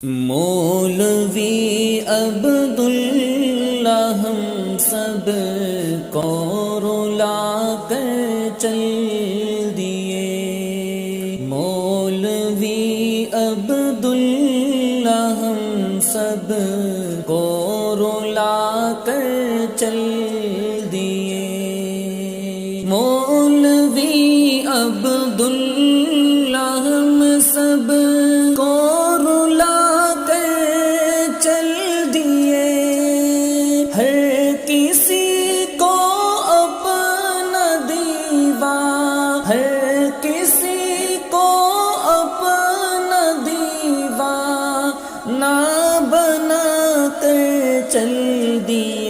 مولوی عبداللہ ہم سب کو رلا کر چل دیے۔ مولوی عبداللہ ہم سب کو رلا کر چل دیے۔ مولوی عبداللہ ہم سب کو ہر کسی کو اپنا دیوانہ بنا کر چل دی۔